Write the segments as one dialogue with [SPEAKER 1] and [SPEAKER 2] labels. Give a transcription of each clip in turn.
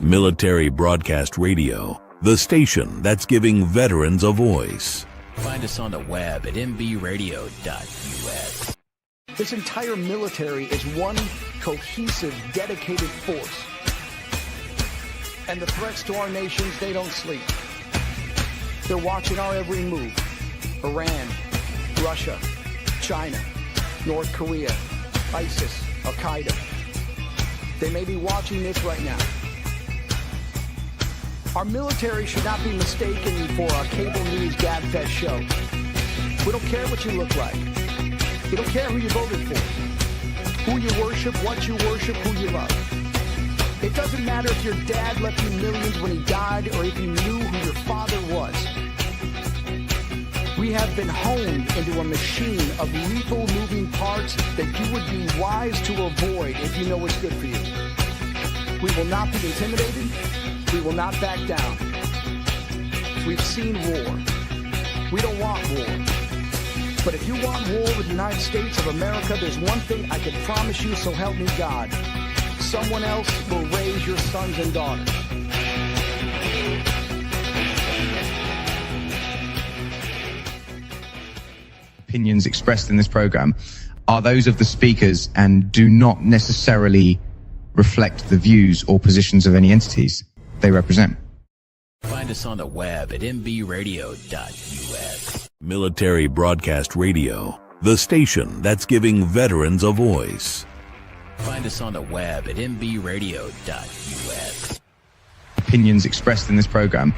[SPEAKER 1] Military Broadcast Radio, the station that's giving veterans a voice.
[SPEAKER 2] Find us on the web at mbradio.us.
[SPEAKER 3] This entire military is one cohesive, dedicated force. And the threats to our nations, they don't sleep. They're watching our every move. Iran, Russia, China, North Korea, ISIS, Al-Qaeda. They may be watching this right now. Our military should not be mistaken for a cable news gab-fed show. We don't care what you look like. We don't care who you voted for, who you worship, what you worship, who you love. It doesn't matter if your dad left you millions when he died or if you knew who your father was. We have been honed into a machine of lethal moving parts that you would be wise to avoid if you know what's good for you. We will not be intimidated. We will not back down. We've seen war. We don't want war. But if you want war with the United States of America, there's one thing I can promise you, so help me God. Someone else will raise your sons and daughters.
[SPEAKER 4] Opinions expressed in this program are those of the speakers and do not necessarily reflect the views or positions of any entities they represent.
[SPEAKER 2] Find us on the web at mbradio.us.
[SPEAKER 1] Military Broadcast Radio, the station that's giving veterans a voice.
[SPEAKER 2] Find us on the web at mbradio.us.
[SPEAKER 4] Opinions expressed in this program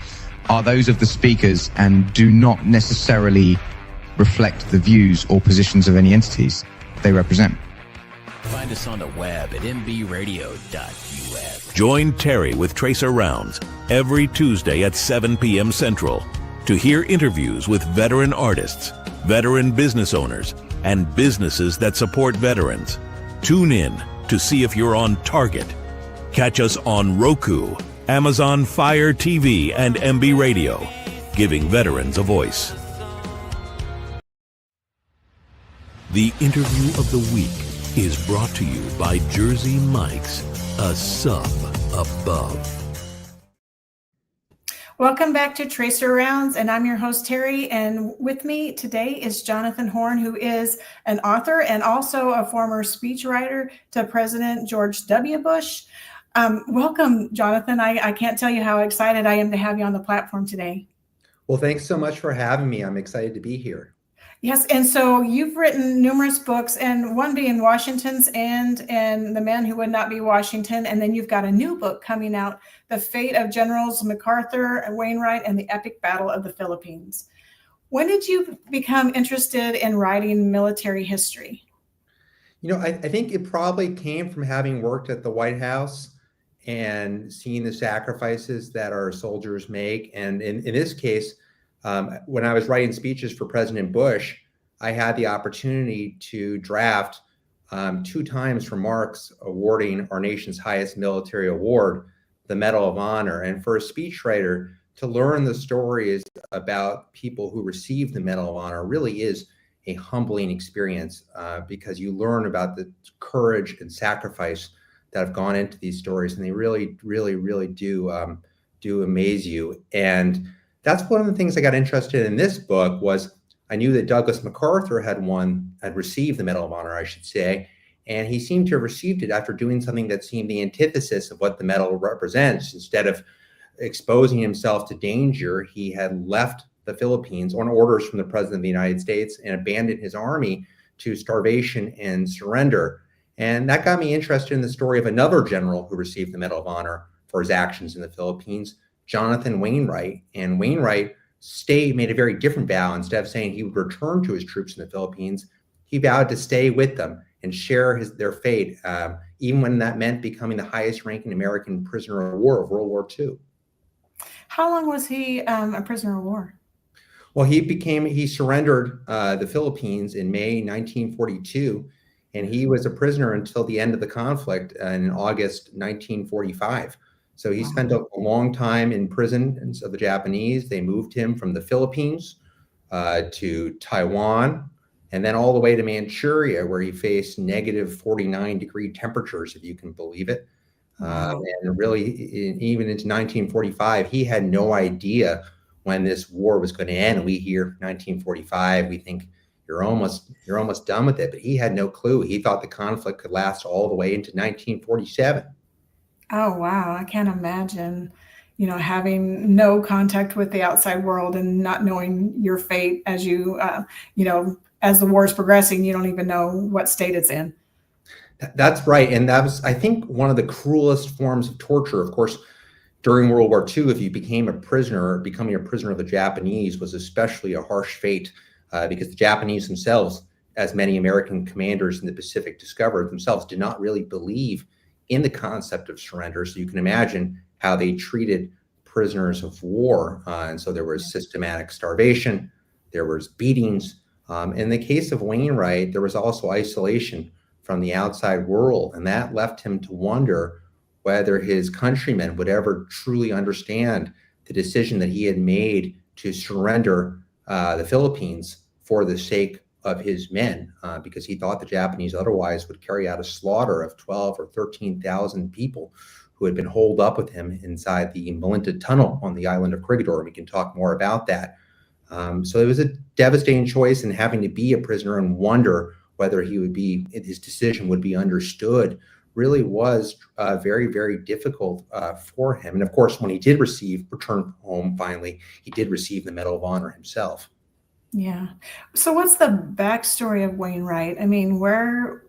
[SPEAKER 4] are those of the speakers and do not necessarily reflect the views or positions of any entities they represent.
[SPEAKER 2] Find us on the web at mbradio.us.
[SPEAKER 1] Join Terry with Tracer Rounds every Tuesday at 7 p.m. Central to hear interviews with veteran artists, veteran business owners, and businesses that support veterans. Tune in to see if you're on target. Catch us on Roku, Amazon Fire TV, and MB Radio, giving veterans a voice. The interview of the week is brought to you by Jersey Mike's, a sub above.
[SPEAKER 5] Welcome back to Tracer Rounds, and I'm your host, Terry, and with me today is Jonathan Horn, who is an author and also a former speechwriter to President George W. Bush. Welcome, Jonathan. I can't tell you how excited I am to have you on the platform today.
[SPEAKER 6] Well, thanks so much for having me. I'm excited to be here.
[SPEAKER 5] Yes, and so you've written numerous books, and one being Washington's End and The Man Who Would Not Be Washington, and then you've got a new book coming out, The Fate of Generals MacArthur, Wainwright, and the Epic Battle of the Philippines. When did you become interested in writing military history?
[SPEAKER 6] You know, I think it probably came from having worked at the White House and seeing the sacrifices that our soldiers make. And in this case, when I was writing speeches for President Bush, I had the opportunity to draft 2 times remarks awarding our nation's highest military award, the Medal of Honor. And for a speechwriter, to learn the stories about people who received the Medal of Honor really is a humbling experience because you learn about the courage and sacrifice that have gone into these stories, and they really, really, really do amaze you. And that's one of the things I got interested in this book was I knew that Douglas MacArthur had received the Medal of Honor, I should say, and he seemed to have received it after doing something that seemed the antithesis of what the medal represents. Instead of exposing himself to danger, he had left the Philippines on orders from the President of the United States and abandoned his army to starvation and surrender. And that got me interested in the story of another general who received the Medal of Honor for his actions in the Philippines, Jonathan Wainwright. And Wainwright made a very different vow. Instead of saying he would return to his troops in the Philippines, he vowed to stay with them and share their fate, even when that meant becoming the highest ranking American prisoner of war of World War II.
[SPEAKER 5] How long was he a prisoner of war?
[SPEAKER 6] Well, he surrendered the Philippines in May 1942, and he was a prisoner until the end of the conflict in August 1945. So he spent a long time in prison of the Japanese. They moved him from the Philippines to Taiwan, and then all the way to Manchuria, where he faced negative 49-degree temperatures, if you can believe it.
[SPEAKER 5] Wow.
[SPEAKER 6] And really, even into 1945, he had no idea when this war was going to end. We hear 1945, we think you're almost done with it, but he had no clue. He thought the conflict could last all the way into 1947.
[SPEAKER 5] Oh, wow. I can't imagine, having no contact with the outside world and not knowing your fate as as the war is progressing, you don't even know what state it's in.
[SPEAKER 6] That's right. And that was, I think, one of the cruelest forms of torture. Of course, during World War II, if you became a prisoner, becoming a prisoner of the Japanese was especially a harsh fate, because the Japanese themselves, as many American commanders in the Pacific discovered themselves, did not really believe in the concept of surrender. So you can imagine how they treated prisoners of war. And so there was systematic starvation, there was beatings. In the case of Wainwright, there was also isolation from the outside world, and that left him to wonder whether his countrymen would ever truly understand the decision that he had made to surrender the Philippines for the sake of his men, because he thought the Japanese otherwise would carry out a slaughter of 12 or 13,000 people who had been holed up with him inside the Malinta Tunnel on the island of Corregidor. We can talk more about that. So it was a devastating choice, and having to be a prisoner and wonder whether his decision would be understood really was very, very difficult for him. And of course, when he did return home finally, he did receive the Medal of Honor himself.
[SPEAKER 5] Yeah. So what's the backstory of Wainwright? I mean, where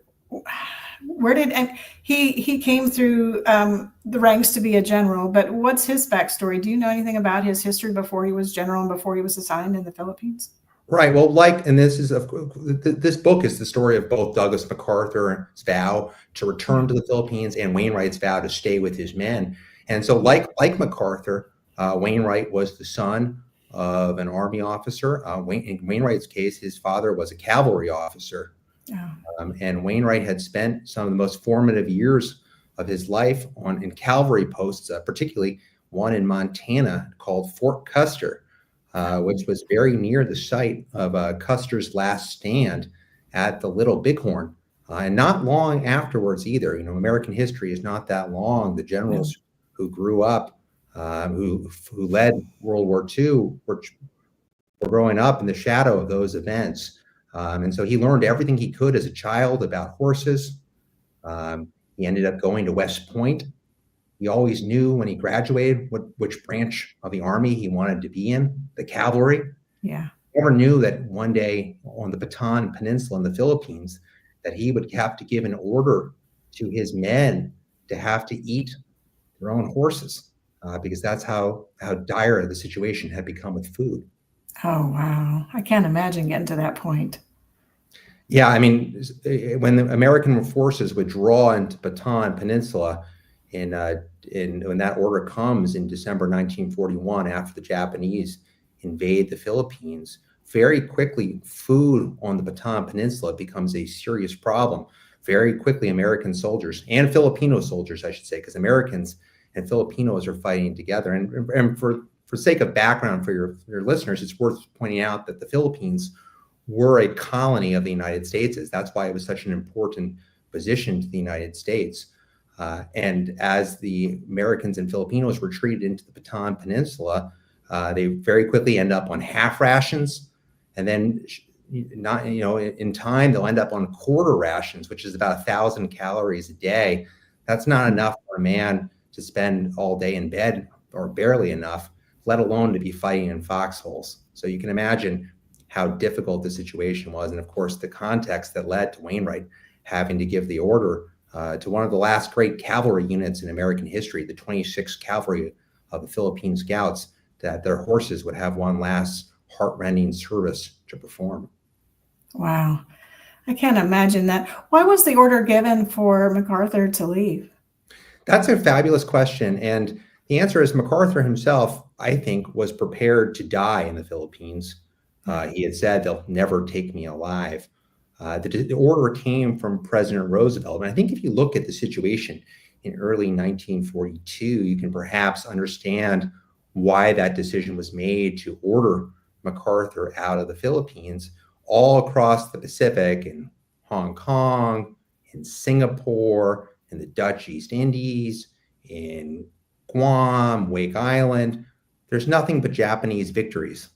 [SPEAKER 5] did, and he came through the ranks to be a general, but what's his backstory? Do you know anything about his history before he was general and before he was assigned in the Philippines?
[SPEAKER 6] Right. Well, and this book is the story of both Douglas MacArthur's vow to return to the Philippines and Wainwright's vow to stay with his men. And so, like MacArthur, Wainwright was the son of an army officer. In Wainwright's case, his father was a cavalry officer.
[SPEAKER 5] Oh.
[SPEAKER 6] And Wainwright had spent some of the most formative years of his life in cavalry posts, particularly one in Montana called Fort Custer, which was very near the site of Custer's last stand at the Little Bighorn. And not long afterwards either. American history is not that long. The generals who grew up, who led World War II, were growing up in the shadow of those events. And so he learned everything he could as a child about horses. He ended up going to West Point. He always knew when he graduated which branch of the Army he wanted to be in, the cavalry.
[SPEAKER 5] Yeah.
[SPEAKER 6] Never knew that one day on the Bataan Peninsula in the Philippines that he would have to give an order to his men to have to eat their own horses, because that's how dire the situation had become with food.
[SPEAKER 5] Oh, wow. I can't imagine getting to that point.
[SPEAKER 6] Yeah, I mean, when the American forces would draw into Bataan Peninsula, when that order comes in December 1941, after the Japanese invade the Philippines, very quickly food on the Bataan Peninsula becomes a serious problem. Very quickly, American soldiers and Filipino soldiers, I should say, because Americans and Filipinos are fighting together. And for sake of background for your listeners, it's worth pointing out that the Philippines were a colony of the United States. That's why it was such an important position to the United States. And as the Americans and Filipinos retreated into the Bataan Peninsula, they very quickly end up on half rations, and then in time they'll end up on quarter rations, which is about 1,000 calories a day. That's not enough for a man to spend all day in bed, or barely enough, let alone to be fighting in foxholes. So you can imagine how difficult the situation was, and of course the context that led to Wainwright having to give the order to one of the last great cavalry units in American history, the 26th Cavalry of the Philippine Scouts, that their horses would have one last heartrending service to perform.
[SPEAKER 5] Wow. I can't imagine that. Why was the order given for MacArthur to leave?
[SPEAKER 6] That's a fabulous question. And the answer is MacArthur himself, I think, was prepared to die in the Philippines. He had said, "They'll never take me alive." The order came from President Roosevelt. And I think if you look at the situation in early 1942, you can perhaps understand why that decision was made to order MacArthur out of the Philippines. All across the Pacific, in Hong Kong, in Singapore, in the Dutch East Indies, in Guam, Wake Island. There's nothing but Japanese victories.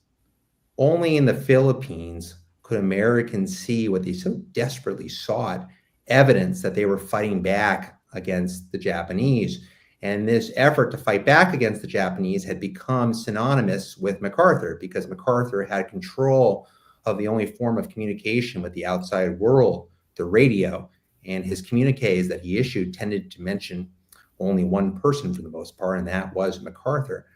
[SPEAKER 6] Only in the Philippines could Americans see what they so desperately sought, evidence that they were fighting back against the Japanese. And this effort to fight back against the Japanese had become synonymous with MacArthur, because MacArthur had control of the only form of communication with the outside world, the radio. And his communiques that he issued tended to mention only one person for the most part, and that was MacArthur.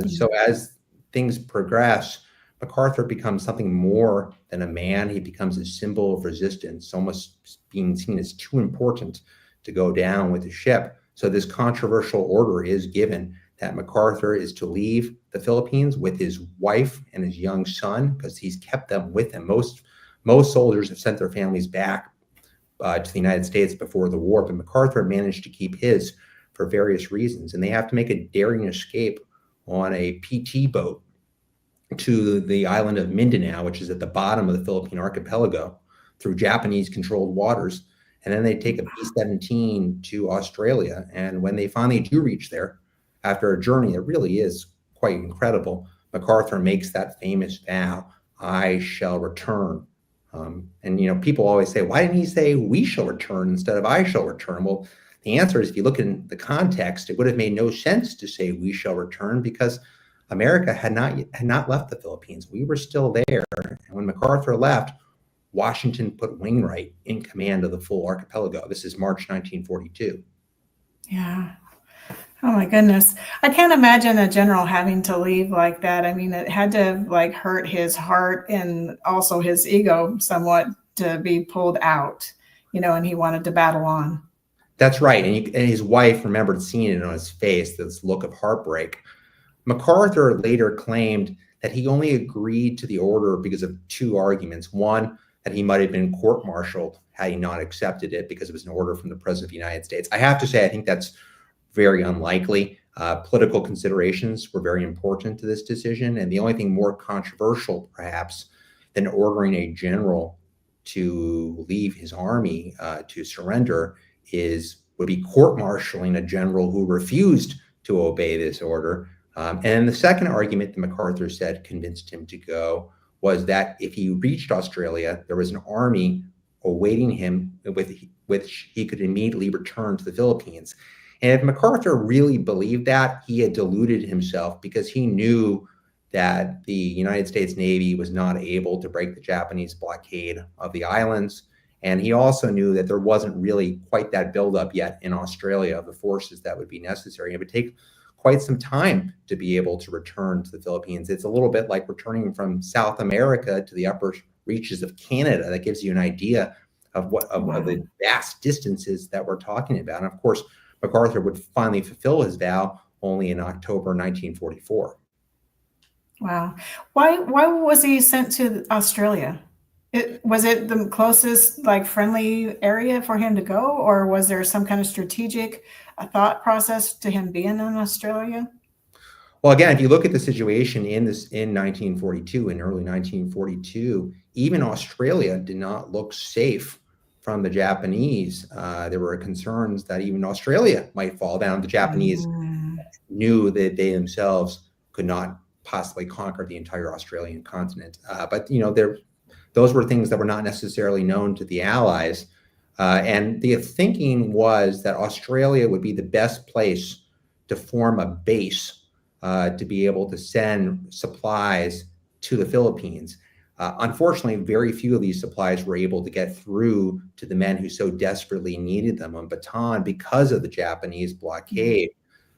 [SPEAKER 6] So as things progress, MacArthur becomes something more than a man. He becomes a symbol of resistance, almost being seen as too important to go down with the ship. So this controversial order is given that MacArthur is to leave the Philippines with his wife and his young son, because he's kept them with him. Most soldiers have sent their families back to the United States before the war, but MacArthur managed to keep his for various reasons. And they have to make a daring escape on a PT boat to the island of Mindanao, which is at the bottom of the Philippine archipelago, through Japanese-controlled waters. And then they take a B-17 to Australia. And when they finally do reach there, after a journey that really is quite incredible, MacArthur makes that famous vow, "I shall return." And people always say, why didn't he say "we shall return" instead of "I shall return"? Well, the answer is, if you look in the context, it would have made no sense to say "we shall return," because America had not left the Philippines. We were still there. And when MacArthur left, Washington put Wainwright in command of the full archipelago. This is March 1942.
[SPEAKER 5] Yeah. Oh my goodness. I can't imagine a general having to leave like that. I mean, it had to hurt his heart and also his ego somewhat to be pulled out, and he wanted to battle on.
[SPEAKER 6] That's right. And his wife remembered seeing it on his face, this look of heartbreak. MacArthur later claimed that he only agreed to the order because of two arguments. One, that he might have been court-martialed had he not accepted it, because it was an order from the President of the United States. I have to say, I think that's very unlikely. Political considerations were very important to this decision. And the only thing more controversial, perhaps, than ordering a general to leave his army to surrender would be court-martialing a general who refused to obey this order. And the second argument that MacArthur said convinced him to go was that if he reached Australia, there was an army awaiting him with which he could immediately return to the Philippines. And if MacArthur really believed that, he had deluded himself, because he knew that the United States Navy was not able to break the Japanese blockade of the islands. And he also knew that there wasn't really quite that buildup yet in Australia of the forces that would be necessary. It would take quite some time to be able to return to the Philippines. It's a little bit like returning from South America to the upper reaches of Canada. That gives you an idea of of the vast distances that we're talking about. And of course, MacArthur would finally fulfill his vow only in October 1944.
[SPEAKER 5] Wow. Why was he sent to Australia? Was it the closest friendly area for him to go, or was there some kind of strategic thought process to him being in Australia?
[SPEAKER 6] Well, again, if you look at the situation in 1942, in early 1942, even Australia did not look safe from the Japanese. There were concerns that even Australia might fall down. The Japanese knew that they themselves could not possibly conquer the entire Australian continent. But those were things that were not necessarily known to the Allies. And the thinking was that Australia would be the best place to form a base to be able to send supplies to the Philippines. Unfortunately, very few of these supplies were able to get through to the men who so desperately needed them on Bataan because of the Japanese blockade.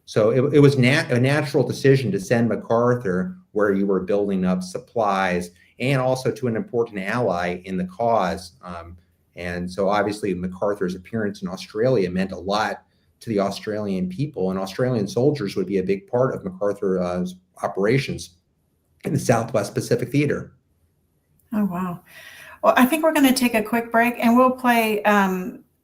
[SPEAKER 6] So it was a natural decision to send MacArthur where you were building up supplies, and also to an important ally in the cause. And so obviously MacArthur's appearance in Australia meant a lot to the Australian people, and Australian soldiers would be a big part of MacArthur's operations in the Southwest Pacific Theater.
[SPEAKER 5] Oh, wow. Well, I think we're going to take a quick break, and we'll play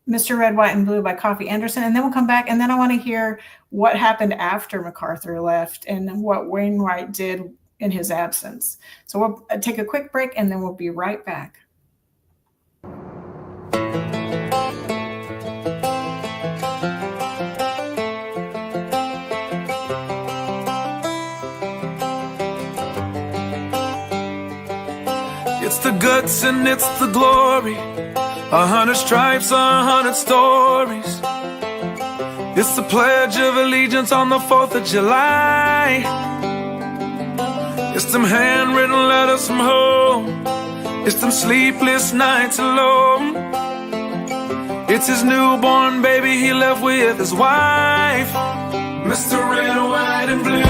[SPEAKER 5] Mr. Red, White, and Blue by Coffee Anderson, and then we'll come back, and then I want to hear what happened after MacArthur left and what Wainwright did in his absence. So we'll take a quick break, and then we'll be right back.
[SPEAKER 7] It's the guts and it's the glory. 100 stripes, 100 stories. It's the Pledge of Allegiance on the 4th of July. It's them handwritten letters from home. It's them sleepless nights alone. It's his newborn baby he left with his wife. Mr. Red, White, and Blue,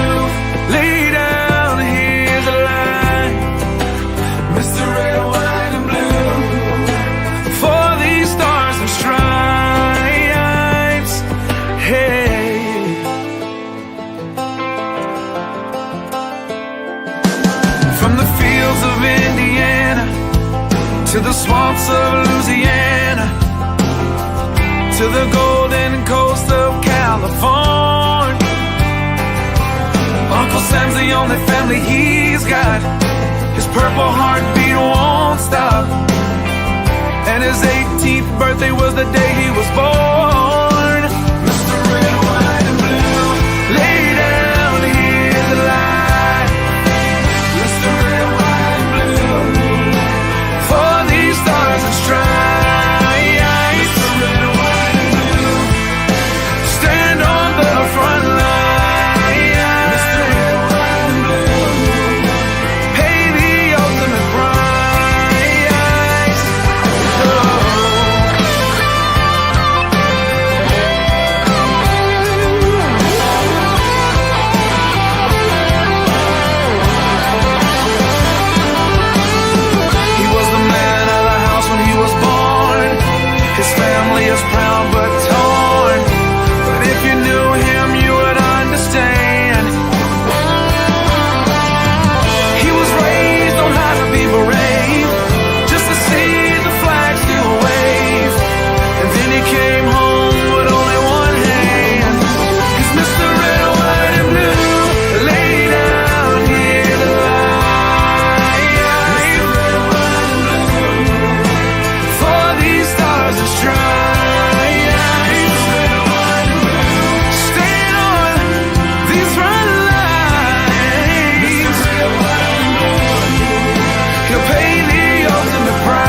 [SPEAKER 7] lay down, here's a line. Mr. Red, White, and Blue, for these stars and stripes. Hey. From the fields of Indiana to the swamps of Louisiana, to the golden coast of California, Uncle Sam's the only family he's got. His purple heartbeat won't stop, and his 18th birthday was the day he was born. Mr. Red, White, and Blue, lay down, here's the line. Mr. Red, White, and Blue, for these stars and stripes. Mr. Red, White, and Blue, stand on the front line. Mr. Red, White, and Blue, pay the ultimate price. Oh. He was the man of the house when he was born. His family is proud but torn. But if you knew him, you would understand. He was raised on how to be brave, just to see the flag still wave. And then he came home with only one hand. He's Mr. Red, White, and Blue, lay down, hear the line. Mr. Red, White, and Blue, for these stars and stripes. Red, White, and Blue, stand on these front lines. Red, White, and Blue, he'll pay the ultimate price. Red,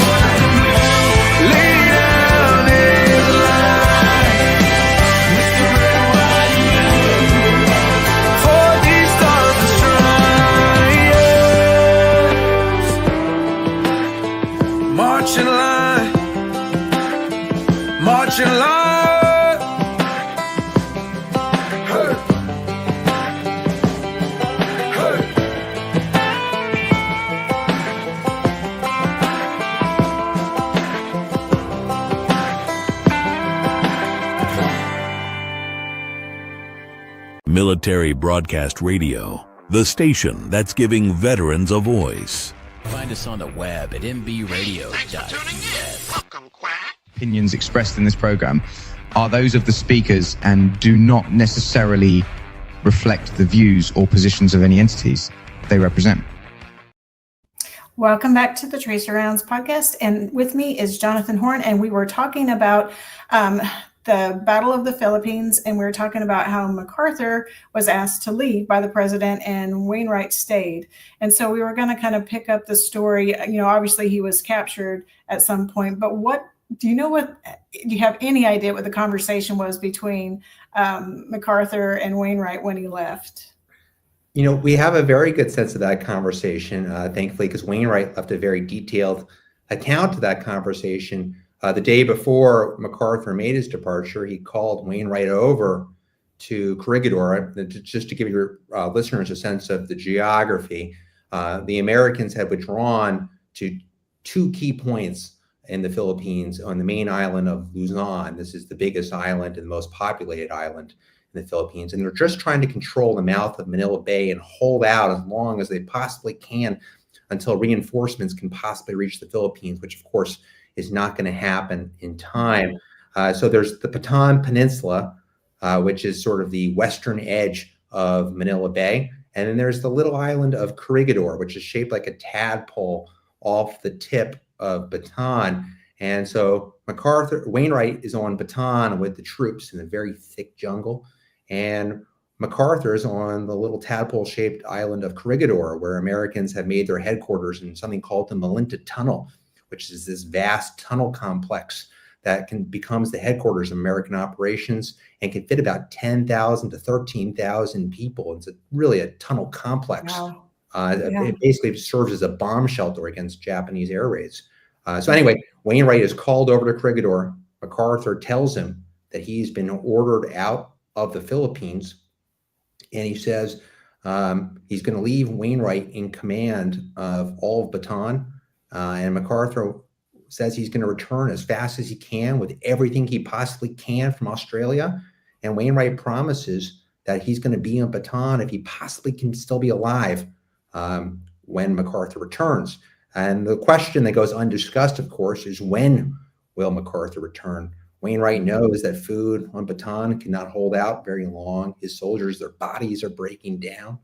[SPEAKER 7] White, and Blue, lay down his life. Mr. Red, White, and Blue, for these stars and stripes. March in line, march in line. Hey. Hey.
[SPEAKER 1] Military Broadcast Radio, the station that's giving veterans a voice.
[SPEAKER 2] Find us on the web at mbradio.us.
[SPEAKER 4] Opinions expressed in this program are those of the speakers and do not necessarily reflect the views or positions of any entities they represent.
[SPEAKER 5] Welcome back to the Tracer Rounds podcast. And with me is Jonathan Horn. And we were talking about the Battle of the Philippines. And we were talking about how MacArthur was asked to leave by the president and Wainwright stayed. And so we were going to kind of pick up the story. You know, obviously he was captured at some point. But do you have any idea what the conversation was between MacArthur and Wainwright when he left?
[SPEAKER 6] You know, we have a very good sense of that conversation, thankfully, because Wainwright left a very detailed account of that conversation. The day before MacArthur made his departure, he called Wainwright over to Corregidor. Just to give your listeners a sense of the geography, the Americans had withdrawn to two key points in the Philippines on the main island of Luzon. This is the biggest island and the most populated island in the Philippines. And they're just trying to control the mouth of Manila Bay and hold out as long as they possibly can until reinforcements can possibly reach the Philippines, which of course is not going to happen in time. So there's the Bataan Peninsula, which is sort of the western edge of Manila Bay. And then there's the little island of Corregidor, which is shaped like a tadpole off the tip of Bataan. And so Wainwright is on Bataan with the troops in a very thick jungle. And MacArthur is on the little tadpole-shaped island of Corregidor, where Americans have made their headquarters in something called the Malinta Tunnel, which is this vast tunnel complex that becomes the headquarters of American operations and can fit about 10,000 to 13,000 people. It's really a tunnel complex.
[SPEAKER 5] Wow.
[SPEAKER 6] It basically serves as a bomb shelter against Japanese air raids. So anyway, Wainwright is called over to Corregidor. MacArthur tells him that he's been ordered out of the Philippines, and he says he's going to leave Wainwright in command of all of Bataan, and MacArthur says he's going to return as fast as he can with everything he possibly can from Australia, and Wainwright promises that he's going to be in Bataan if he possibly can still be alive when MacArthur returns. And the question that goes undiscussed, of course, is when will MacArthur return? Wainwright knows that food on Bataan cannot hold out very long. His soldiers, their bodies are breaking down.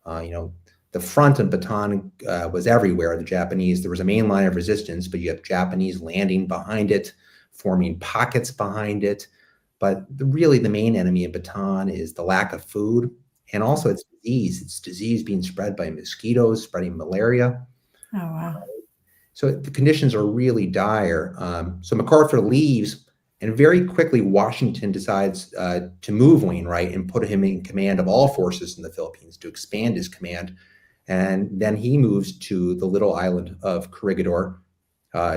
[SPEAKER 6] The front of Bataan was everywhere. The Japanese, there was a main line of resistance, but you have Japanese landing behind it, forming pockets behind it. But really the main enemy of Bataan is the lack of food, and also it's disease. It's disease being spread by mosquitoes, spreading malaria.
[SPEAKER 5] Oh, wow.
[SPEAKER 6] So the conditions are really dire. So MacArthur leaves, and very quickly Washington decides to move Wainwright and put him in command of all forces in the Philippines, to expand his command. And then he moves to the little island of Corregidor,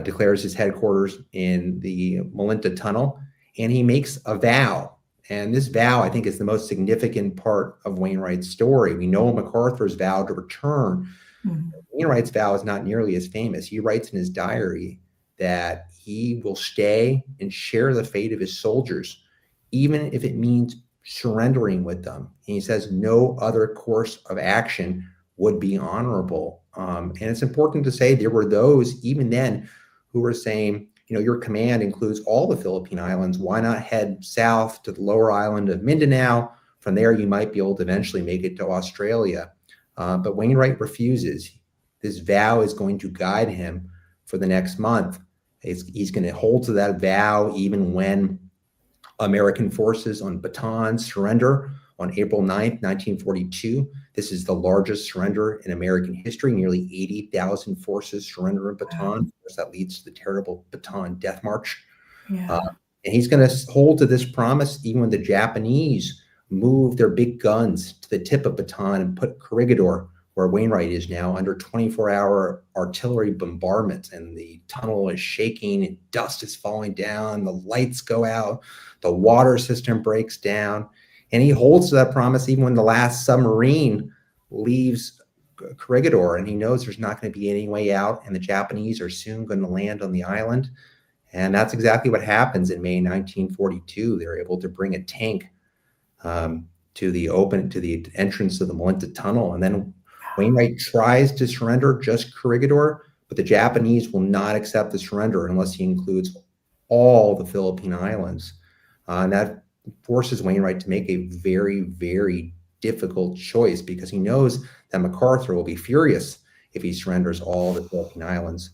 [SPEAKER 6] declares his headquarters in the Malinta Tunnel, and he makes a vow. And this vow, I think, is the most significant part of Wainwright's story. We know MacArthur's vow to return. Mm-hmm. Wainwright's vow is not nearly as famous. He writes in his diary that he will stay and share the fate of his soldiers, even if it means surrendering with them. And he says no other course of action would be honorable. And it's important to say there were those, even then, who were saying, your command includes all the Philippine Islands. Why not head south to the lower island of Mindanao? From there, you might be able to eventually make it to Australia. But Wainwright refuses. This vow is going to guide him for the next month. He's going to hold to that vow even when American forces on Bataan surrender on April 9th, 1942. This is the largest surrender in American history. Nearly 80,000 forces surrender in Bataan. Of course, that leads to the terrible Bataan Death March. Yeah. And he's going to hold to this promise even when the Japanese move their big guns to the tip of Bataan and put Corregidor, where Wainwright is now, under 24-hour artillery bombardment, and the tunnel is shaking and dust is falling down, the lights go out, the water system breaks down, and he holds to that promise even when the last submarine leaves Corregidor, and he knows there's not going to be any way out, and the Japanese are soon going to land on the island. And that's exactly what happens in May 1942. They're able to bring a tank to the entrance of the Malinta Tunnel, and then Wainwright tries to surrender just Corregidor, but the Japanese will not accept the surrender unless he includes all the Philippine Islands. And that forces Wainwright to make a very, very difficult choice, because he knows that MacArthur will be furious if he surrenders all the Philippine Islands.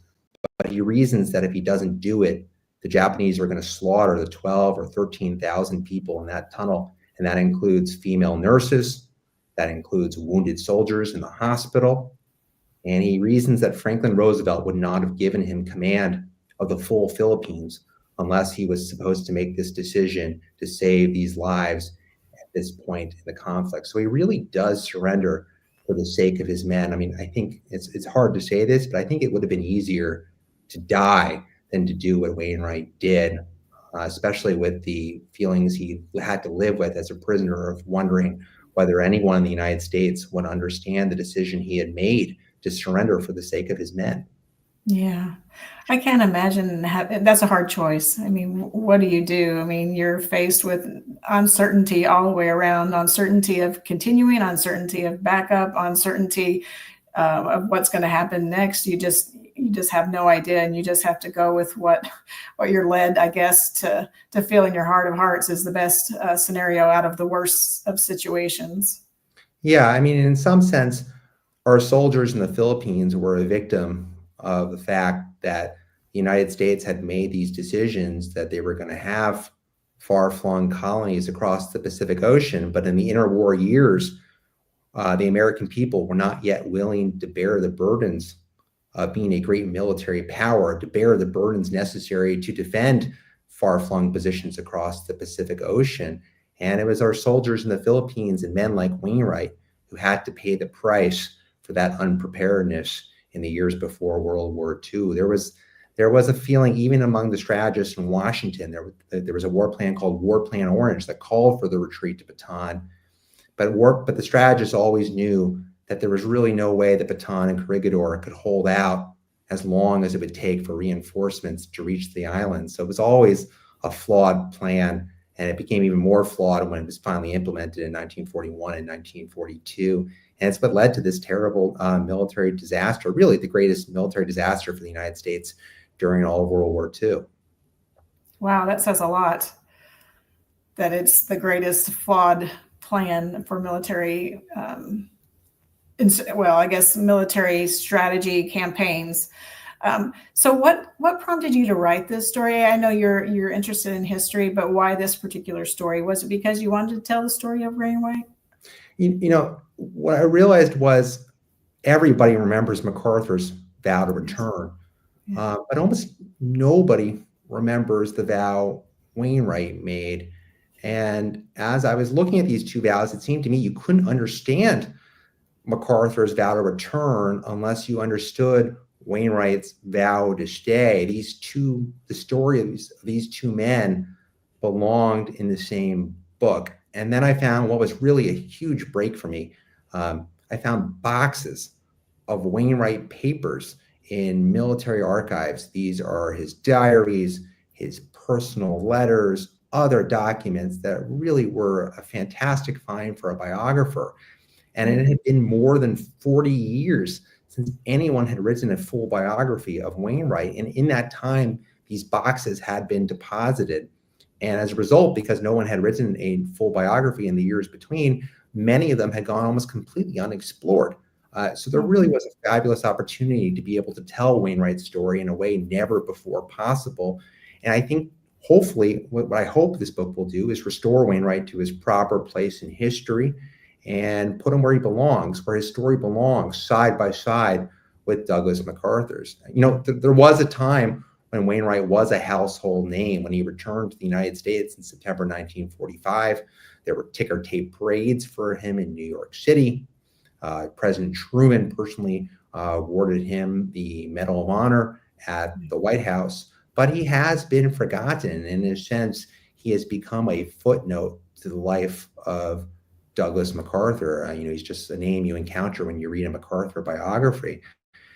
[SPEAKER 6] But he reasons that if he doesn't do it, the Japanese are going to slaughter the 12 or 13,000 people in that tunnel. And that includes female nurses, that includes wounded soldiers in the hospital. And he reasons that Franklin Roosevelt would not have given him command of the full Philippines unless he was supposed to make this decision to save these lives at this point in the conflict. So he really does surrender for the sake of his men. I mean, I think it's hard to say this, but I think it would have been easier to die than to do what Wainwright did, especially with the feelings he had to live with as a prisoner of wondering whether anyone in the United States would understand the decision he had made to surrender for the sake of his men.
[SPEAKER 5] Yeah, I can't imagine that's a hard choice. I mean, what do you do? I mean, you're faced with uncertainty all the way around, uncertainty of continuing, uncertainty of backup, uncertainty of what's going to happen next. You just have no idea, and you just have to go with what you're led, I guess, to feel in your heart of hearts is the best scenario out of the worst of situations.
[SPEAKER 6] Yeah, I mean, in some sense, our soldiers in the Philippines were a victim of the fact that the United States had made these decisions that they were going to have far-flung colonies across the Pacific Ocean. But in the interwar years, the American people were not yet willing to bear the burdens of being a great military power, to bear the burdens necessary to defend far-flung positions across the Pacific Ocean. And it was our soldiers in the Philippines and men like Wainwright who had to pay the price for that unpreparedness in the years before World War II. There was a feeling, even among the strategists in Washington, there was a war plan called War Plan Orange that called for the retreat to Bataan. But the strategists always knew that there was really no way that Bataan and Corregidor could hold out as long as it would take for reinforcements to reach the island. So it was always a flawed plan, and it became even more flawed when it was finally implemented in 1941 and 1942. And it's what led to this terrible military disaster, really the greatest military disaster for the United States during all of World War II.
[SPEAKER 5] Wow, that says a lot, that it's the greatest flawed plan for military, I guess military strategy campaigns. So what prompted you to write this story? I know you're interested in history, but why this particular story? Was it because you wanted to tell the story of Wainwright?
[SPEAKER 6] You know, what I realized was everybody remembers MacArthur's vow to return, but almost nobody remembers the vow Wainwright made. And as I was looking at these two vows, it seemed to me you couldn't understand MacArthur's vow to return unless you understood Wainwright's vow to stay. The story of these two men belonged in the same book. And then I found what was really a huge break for me. I found boxes of Wainwright papers in military archives. These are his diaries, his personal letters, other documents that really were a fantastic find for a biographer. And it had been more than 40 years since anyone had written a full biography of Wainwright. And in that time, these boxes had been deposited. And as a result, because no one had written a full biography in the years between, many of them had gone almost completely unexplored. So there really was a fabulous opportunity to be able to tell Wainwright's story in a way never before possible. And I think hopefully what I hope this book will do is restore Wainwright to his proper place in history and put him where he belongs, where his story belongs, side by side with Douglas MacArthur's. You know, there was a time when Wainwright was a household name. When he returned to the United States in September 1945, there were ticker tape parades for him in New York City. President Truman personally awarded him the Medal of Honor at the White House, but he has been forgotten. In a sense, he has become a footnote to the life of Douglas MacArthur. He's just a name you encounter when you read a MacArthur biography.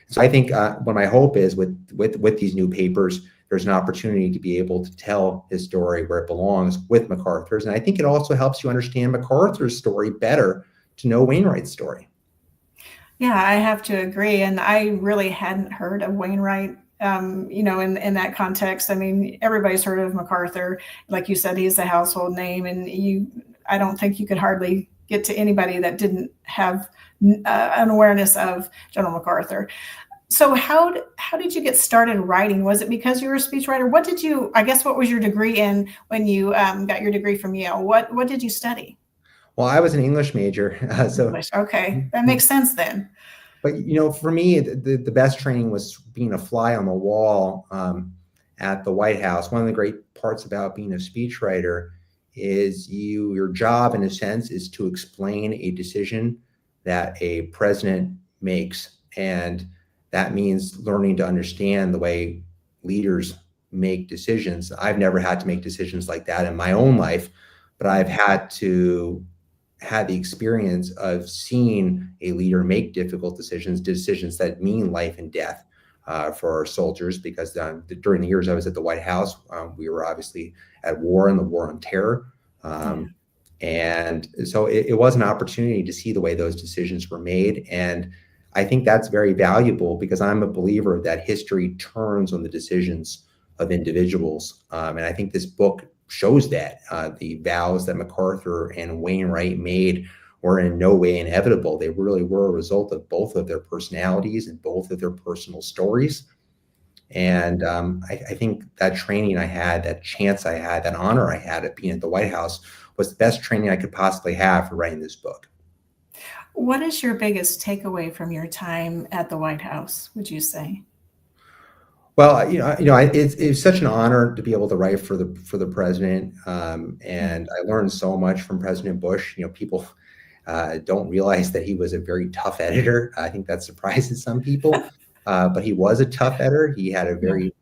[SPEAKER 6] So I think what my hope is with these new papers, there's an opportunity to be able to tell his story where it belongs with MacArthur's. And I think it also helps you understand MacArthur's story better to know Wainwright's story.
[SPEAKER 5] Yeah, I have to agree. And I really hadn't heard of Wainwright, in that context. I mean, everybody's heard of MacArthur. Like you said, he's a household name, and I don't think you could hardly get to anybody that didn't have an awareness of General MacArthur. So how did you get started writing? Was it because you were a speechwriter? What was your degree in when you got your degree from Yale? What did you study?
[SPEAKER 6] Well, I was an English major.
[SPEAKER 5] English. Okay, that makes sense then.
[SPEAKER 6] But, for me, the best training was being a fly on the wall at the White House. One of the great parts about being a speechwriter is your job, in a sense, is to explain a decision that a president makes. And that means learning to understand the way leaders make decisions. I've never had to make decisions like that in my own life, but I've had the experience of seeing a leader make difficult decisions that mean life and death for our soldiers. Because during the years I was at the White House, we were obviously at war, in the war on terror. And so it was an opportunity to see the way those decisions were made. And I think that's very valuable, because I'm a believer that history turns on the decisions of individuals. And I think this book shows that the vows that MacArthur and Wainwright made were in no way inevitable. They really were a result of both of their personalities and both of their personal stories. And I think that training I had, that chance I had, that honor I had at being at the White House was the best training I could possibly have for writing this book.
[SPEAKER 5] What is your biggest takeaway from your time at the White House, would you say?
[SPEAKER 6] Well, it's such an honor to be able to write for the president, and I learned so much from President Bush. People don't realize that he was a very tough editor. I think that surprises some people, but he was a tough editor. He had a very,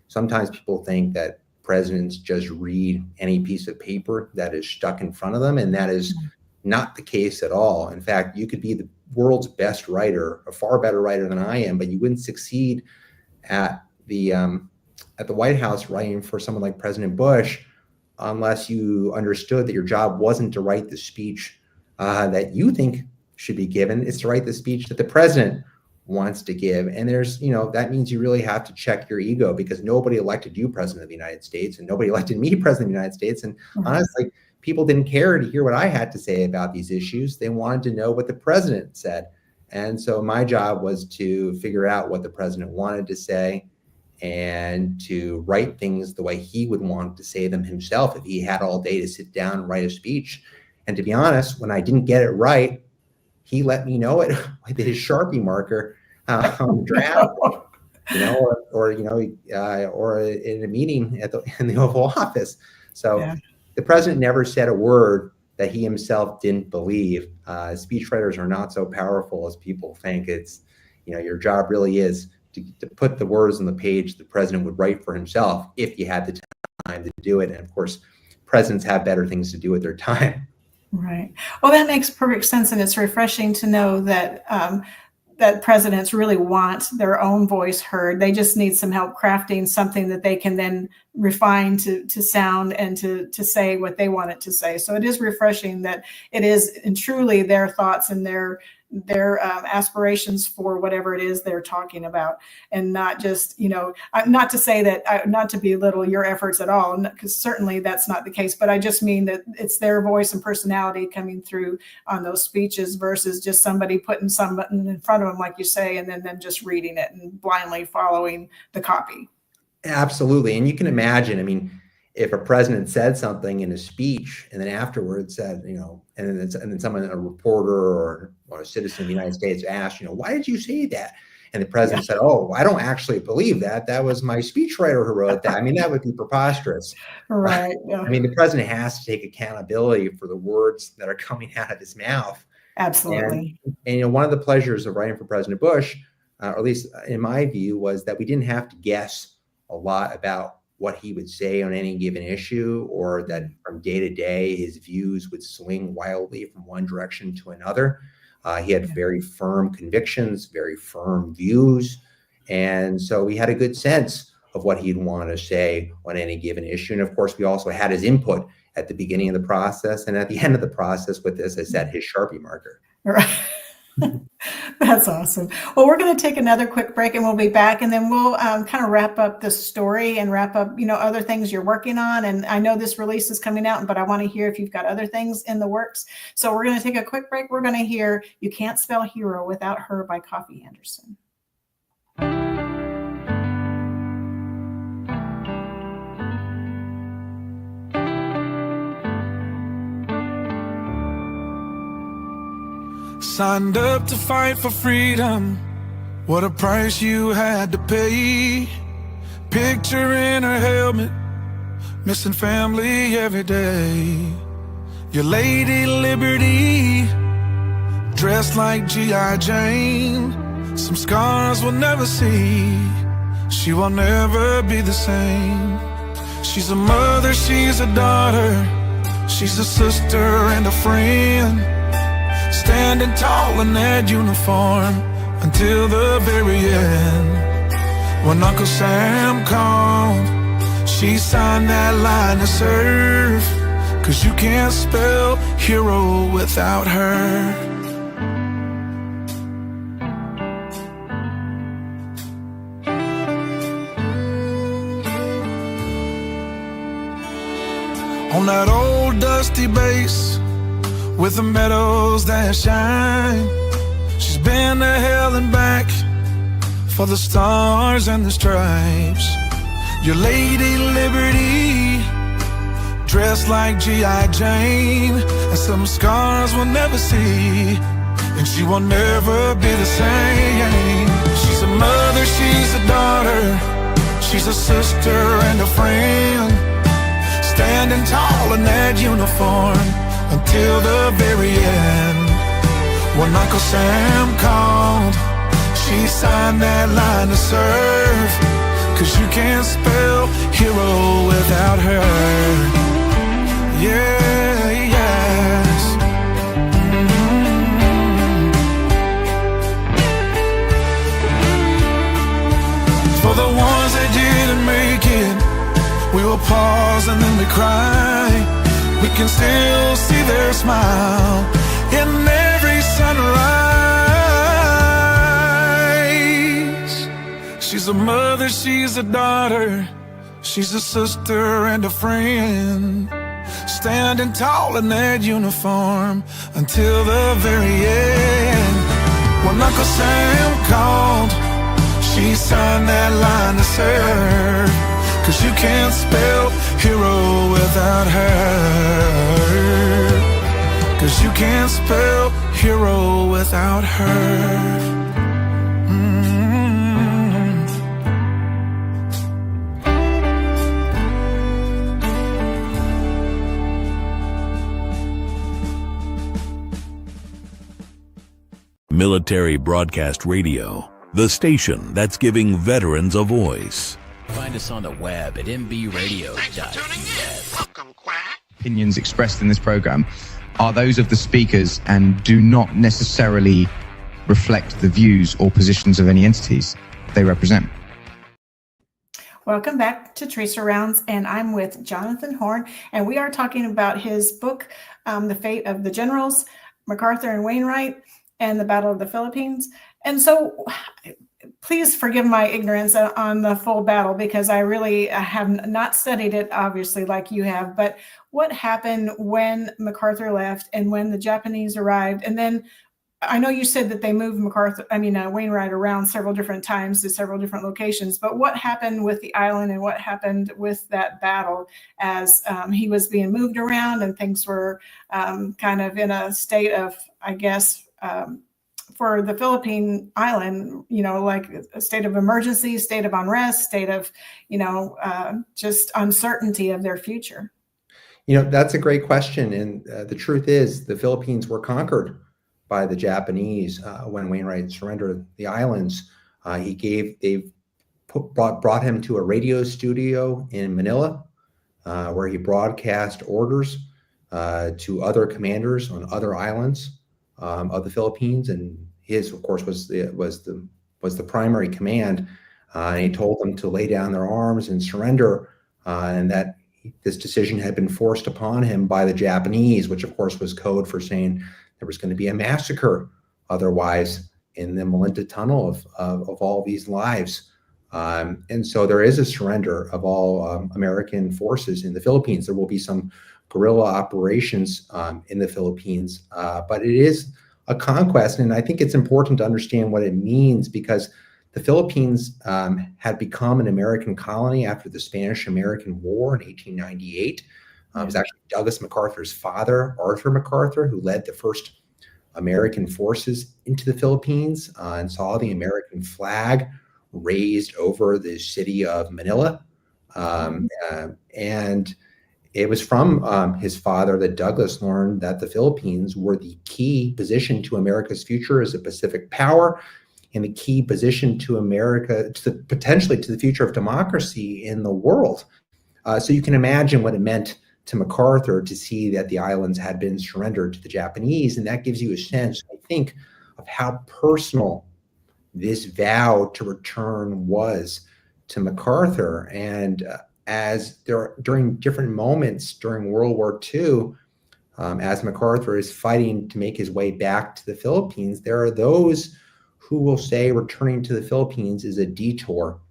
[SPEAKER 6] sometimes people think that presidents just read any piece of paper that is stuck in front of them, and that is not the case at all. In fact, you could be the world's best writer, a far better writer than I am, but you wouldn't succeed at the White House writing for someone like President Bush unless you understood that your job wasn't to write the speech that you think should be given. It's to write the speech that the president wants to give. And that means you really have to check your ego, because nobody elected you president of the United States, and nobody elected me president of the United States. And honestly, people didn't care to hear what I had to say about these issues. They wanted to know what the president said. And so my job was to figure out what the president wanted to say and to write things the way he would want to say them himself if he had all day to sit down and write a speech. And to be honest, when I didn't get it right, he let me know it with his Sharpie marker on the draft, or in a meeting in the Oval Office. So the president never said a word that he himself didn't believe. Speechwriters are not so powerful as people think. It's, your job really is to put the words on the page the president would write for himself if you had the time to do it. And of course, presidents have better things to do with their time.
[SPEAKER 5] Right. Well, that makes perfect sense. And it's refreshing to know that that presidents really want their own voice heard. They just need some help crafting something that they can then refine to sound and to say what they want it to say. So it is refreshing that it is truly their thoughts and their aspirations for whatever it is they're talking about, and not just, not to say that, not to belittle your efforts at all, because certainly that's not the case, but I just mean that it's their voice and personality coming through on those speeches versus just somebody putting something in front of them, like you say, and then just reading it and blindly following the copy.
[SPEAKER 6] Absolutely. And you can imagine, if a president said something in a speech and then afterwards said, and then someone, a reporter or a citizen of the United States asked, why did you say that? And the president said, oh, I don't actually believe that. That was my speechwriter who wrote that. That would be preposterous.
[SPEAKER 5] Right. Yeah.
[SPEAKER 6] The president has to take accountability for the words that are coming out of his mouth.
[SPEAKER 5] Absolutely.
[SPEAKER 6] And one of the pleasures of writing for President Bush, or at least in my view, was that we didn't have to guess a lot about what he would say on any given issue, or that from day to day, his views would swing wildly from one direction to another. He had very firm convictions, very firm views. And so we had a good sense of what he'd want to say on any given issue. And of course, we also had his input at the beginning of the process and at the end of the process with, as I said, his Sharpie marker.
[SPEAKER 5] Right. That's awesome. Well, we're going to take another quick break and we'll be back, and then we'll kind of wrap up the story and wrap up, other things you're working on. And I know this release is coming out, but I want to hear if you've got other things in the works. So we're going to take a quick break. We're going to hear You Can't Spell Hero Without Her by Coffee Anderson.
[SPEAKER 7] Signed up to fight for freedom. What a price you had to pay. Picture in her helmet, missing family every day. Your Lady Liberty, dressed like G.I. Jane. Some scars we'll never see. She will never be the same. She's a mother, she's a daughter, she's a sister and a friend. Standing tall in that uniform until the very end. When Uncle Sam called, she signed that line to serve. 'Cause you can't spell hero without her. On that old dusty base with the medals that shine, she's been to hell and back, for the stars and the stripes. Your Lady Liberty, dressed like G.I. Jane, and some scars we'll never see, and she will never be the same. She's a mother, she's a daughter, she's a sister and a friend, standing tall in that uniform until the very end. When Uncle Sam called, she signed that line to serve, 'cause you can't spell hero without her. Yeah, yes. For the ones that didn't make it, we will pause and then we cry. We can still see their smile in every sunrise. She's a mother, she's a daughter, she's a sister and a friend, standing tall in that uniform until the very end. When Uncle Sam called, she signed that line to serve, 'cause you can't spell hero without her. 'Cause you can't spell hero without her.
[SPEAKER 1] Military Broadcast Radio, the station that's giving veterans a voice.
[SPEAKER 2] Find us on the web at mbradio.us.
[SPEAKER 4] Opinions expressed in this program are those of the speakers and do not necessarily reflect the views or positions of any entities they represent.
[SPEAKER 5] Welcome back to Tracer Rounds, and I'm with Jonathan Horn, and we are talking about his book, The Fate of the Generals, MacArthur and Wainwright, and the Battle of the Philippines. And so please forgive my ignorance on the full battle, because I really have not studied it, obviously, like you have. But what happened when MacArthur left and when the Japanese arrived? And then I know you said that they moved Wainwright around several different times to several different locations, but what happened with the island and what happened with that battle as he was being moved around and things were kind of in a state of, I guess, for the Philippine island, like a state of emergency, state of unrest, state of, just uncertainty of their future?
[SPEAKER 6] That's a great question. And the truth is the Philippines were conquered by the Japanese when Wainwright surrendered the islands. They brought him to a radio studio in Manila where he broadcast orders to other commanders on other islands of the Philippines, and his, of course, was the primary command. And he told them to lay down their arms and surrender, and that this decision had been forced upon him by the Japanese, which, of course, was code for saying there was going to be a massacre otherwise in the Malinta Tunnel of all these lives. And so there is a surrender of all American forces in the Philippines. There will be some guerrilla operations in the Philippines, but it is a conquest. And I think it's important to understand what it means, because the Philippines had become an American colony after the Spanish-American War in 1898. It was actually Douglas MacArthur's father, Arthur MacArthur, who led the first American forces into the Philippines and saw the American flag raised over the city of Manila. And it was from his father that Douglas learned that the Philippines were the key position to America's future as a Pacific power, and the key position to America, potentially to the future of democracy in the world. So you can imagine what it meant to MacArthur to see that the islands had been surrendered to the Japanese. And that gives you a sense, I think, of how personal this vow to return was to MacArthur. And during different moments during World War II, as MacArthur is fighting to make his way back to the Philippines, there are those who will say returning to the Philippines is a detour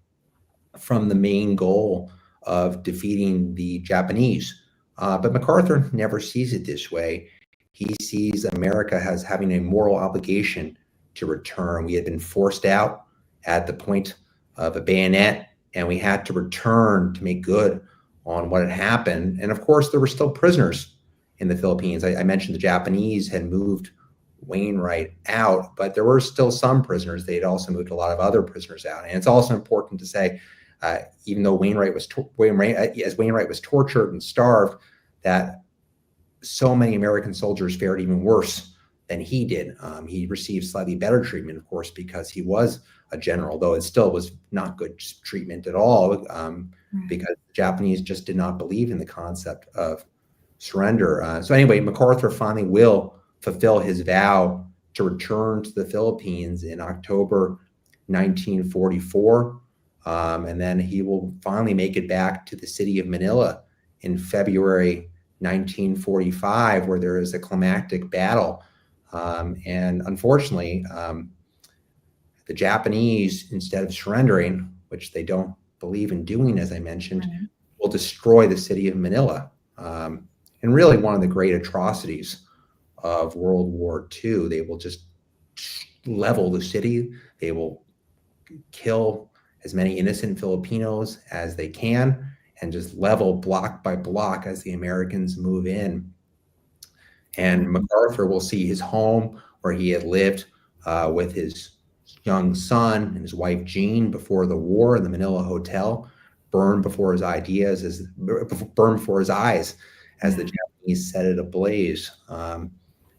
[SPEAKER 6] from the main goal of defeating the Japanese. But MacArthur never sees it this way. He sees America as having a moral obligation to return. We had been forced out at the point of a bayonet, and we had to return to make good on what had happened. And of course, there were still prisoners in the Philippines. I mentioned the Japanese had moved Wainwright out, but there were still some prisoners. They had also moved a lot of other prisoners out. And it's also important to say, even though Wainwright was tortured and starved, that so many American soldiers fared even worse than he did. He received slightly better treatment, of course, because he was a general, though it still was not good treatment at all, because the Japanese just did not believe in the concept of surrender. So anyway, MacArthur finally will fulfill his vow to return to the Philippines in October 1944. And then he will finally make it back to the city of Manila in February 1945, where there is a climactic battle. And unfortunately, the Japanese, instead of surrendering, which they don't believe in doing, as I mentioned, will destroy the city of Manila. And really one of the great atrocities of World War II. They will just level the city. They will kill as many innocent Filipinos as they can and just level block by block as the Americans move in. And MacArthur will see his home where he had lived with his young son and his wife Jean before the war in the Manila Hotel burned before his eyes as the Japanese set it ablaze.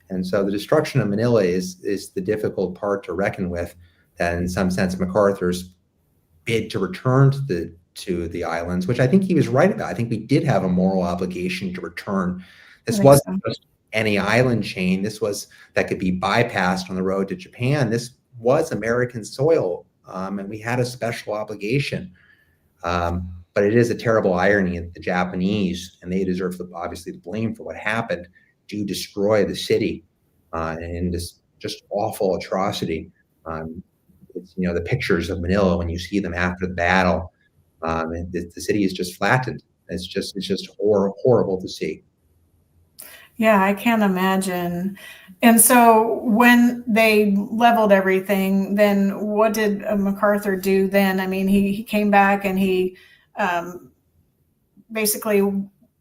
[SPEAKER 6] And so the destruction of Manila is the difficult part to reckon with. That in some sense, MacArthur's bid to return to the islands, which I think he was right about. I think we did have a moral obligation to return. This wasn't just any island chain. This was that could be bypassed on the road to Japan. This was American soil, and we had a special obligation. But it is a terrible irony that the Japanese, and they deserve obviously the blame for what happened, do destroy the city in this just awful atrocity. It's, the pictures of Manila when you see them after the battle, the city is just flattened. It's just horrible to see.
[SPEAKER 5] Yeah, I can't imagine. And so when they leveled everything, then what did MacArthur do then? I mean, he came back and he basically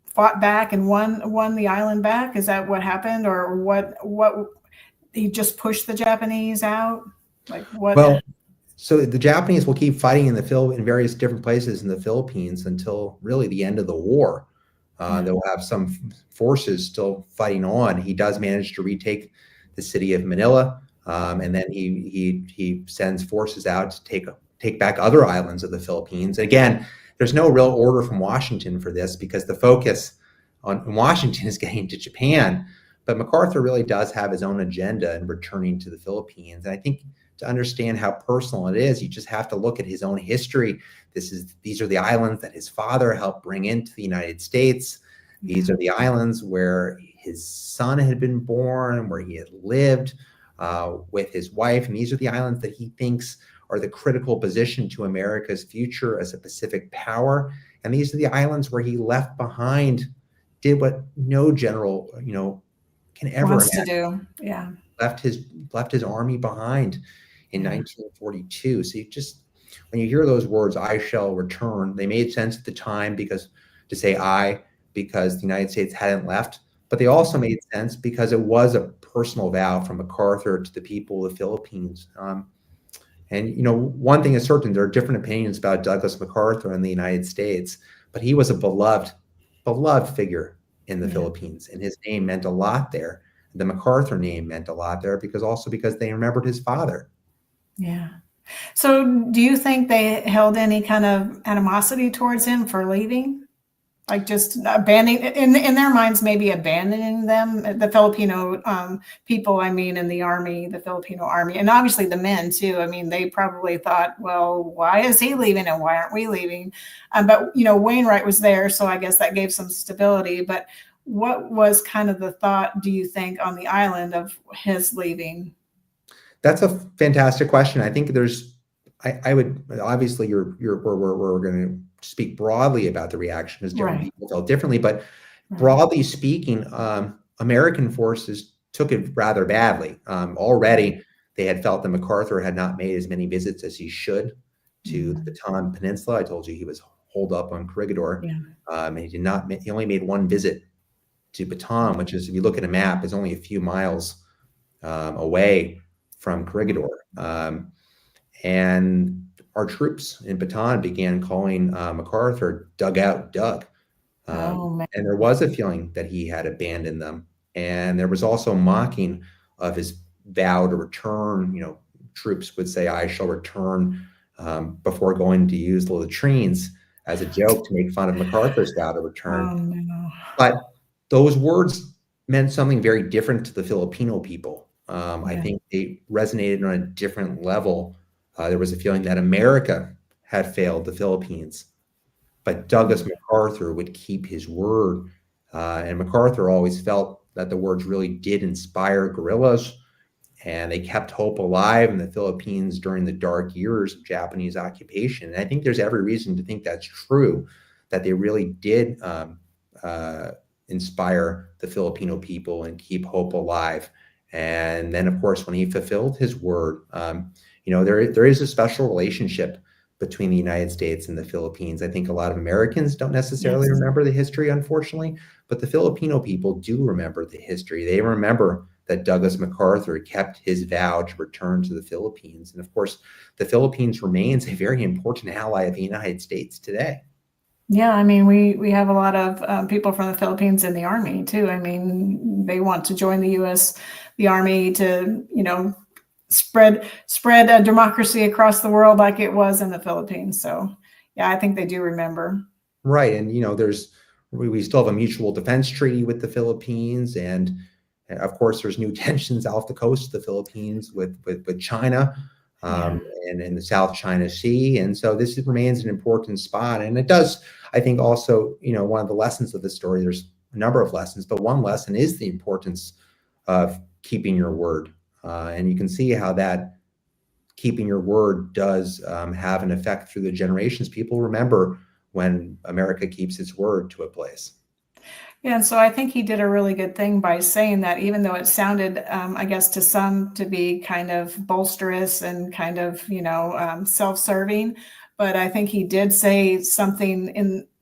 [SPEAKER 5] fought back and won the island back. Is that what happened, or what? He just pushed the Japanese out? Like what?
[SPEAKER 6] Well, so the Japanese will keep fighting in various different places in the Philippines until really the end of the war. They'll have some forces still fighting on. He does manage to retake the city of Manila, and then he sends forces out to take back other islands of the Philippines. And again, there's no real order from Washington for this because the focus on Washington is getting to Japan, but MacArthur really does have his own agenda in returning to the Philippines. And I think to understand how personal it is, you just have to look at his own history. These are the islands that his father helped bring into the United States. These are the islands where his son had been born, where he had lived with his wife. And these are the islands that he thinks are the critical position to America's future as a Pacific power. And these are the islands where he left behind, did what no general, can ever
[SPEAKER 5] wants to do. Yeah.
[SPEAKER 6] Left his army behind in 1942. So when you hear those words, "I shall return," they made sense at the time because the United States hadn't left, but they also made sense because it was a personal vow from MacArthur to the people of the Philippines. And one thing is certain: there are different opinions about Douglas MacArthur in the United States, but he was a beloved figure in the Philippines, and his name meant a lot there. The MacArthur name meant a lot there because they remembered his father.
[SPEAKER 5] Yeah. So do you think they held any kind of animosity towards him for leaving? Like just abandoning, in their minds, maybe abandoning them, the Filipino people, in the army, the Filipino army, and obviously the men too. I mean, they probably thought, well, why is he leaving and why aren't we leaving? But Wainwright was there, so I guess that gave some stability. But what was kind of the thought, do you think, on the island of his leaving?
[SPEAKER 6] That's a fantastic question. I think I would obviously we're going to speak broadly about the reaction as different people felt differently, but broadly speaking, American forces took it rather badly. Already they had felt that MacArthur had not made as many visits as he should to the Bataan Peninsula. I told you he was holed up on Corregidor.
[SPEAKER 5] Yeah.
[SPEAKER 6] And he only made one visit to Bataan, which is, if you look at a map, is only a few miles away from Corregidor. And our troops in Bataan began calling MacArthur Dugout Doug. And there was a feeling that he had abandoned them. And there was also mocking of his vow to return. Troops would say, "I shall return," before going to use the latrines, as a joke to make fun of MacArthur's vow to return.
[SPEAKER 5] Oh, no.
[SPEAKER 6] But those words meant something very different to the Filipino people. I think they resonated on a different level. There was a feeling that America had failed the Philippines, but Douglas MacArthur would keep his word. And MacArthur always felt that the words really did inspire guerrillas, and they kept hope alive in the Philippines during the dark years of Japanese occupation. And I think there's every reason to think that's true, that they really did inspire the Filipino people and keep hope alive. And then, of course, when he fulfilled his word, there is a special relationship between the United States and the Philippines. I think a lot of Americans don't necessarily remember the history, unfortunately, but the Filipino people do remember the history. They remember that Douglas MacArthur kept his vow to return to the Philippines. And of course, the Philippines remains a very important ally of the United States today.
[SPEAKER 5] Yeah, I mean, we have a lot of people from the Philippines in the Army too. I mean, they want to join the Army to, spread democracy across the world like it was in the Philippines. So yeah, I think they do remember.
[SPEAKER 6] Right. And, we still have a mutual defense treaty with the Philippines. And of course, there's new tensions off the coast of the Philippines with China. And in the South China Sea. And so this remains an important spot. And it does, I think, also, one of the lessons of this story, there's a number of lessons, but one lesson is the importance of keeping your word. And you can see how that keeping your word does have an effect through the generations. People remember when America keeps its word to a place.
[SPEAKER 5] Yeah, and so I think he did a really good thing by saying that, even though it sounded, I guess, to some to be kind of bolsterous and kind of, self-serving, but I think he did say something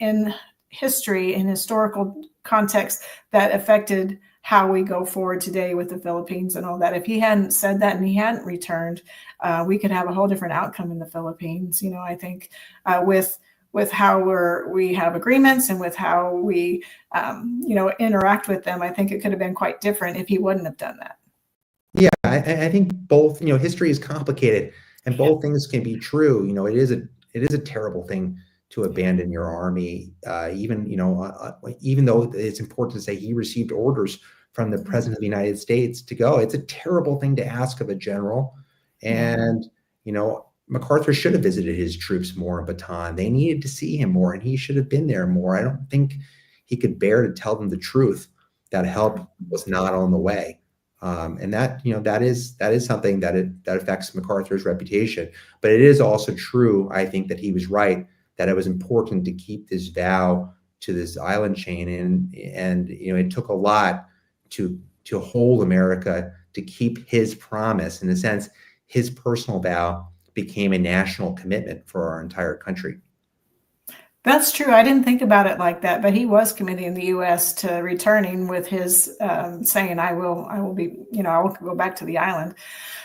[SPEAKER 5] in history, in historical context, that affected how we go forward today with the Philippines and all that. If he hadn't said that and he hadn't returned, we could have a whole different outcome in the Philippines. I think with how we have agreements and with how we, interact with them, I think it could have been quite different if he wouldn't have done that.
[SPEAKER 6] Yeah, I think both, history is complicated, and both things can be true. It is a terrible thing to abandon your army, even though it's important to say he received orders from the President of the United States to go. It's a terrible thing to ask of a general. And, MacArthur should have visited his troops more in Bataan. They needed to see him more, and he should have been there more. I don't think he could bear to tell them the truth, that help was not on the way. And that is something that affects MacArthur's reputation. But it is also true, I think, that he was right, that it was important to keep this vow to this island chain. And it took a lot to hold America to keep his promise. In a sense, his personal vow became a national commitment for our entire country.
[SPEAKER 5] That's true. I didn't think about it like that, but he was committing the U.S. to returning with his saying, I will go back to the island.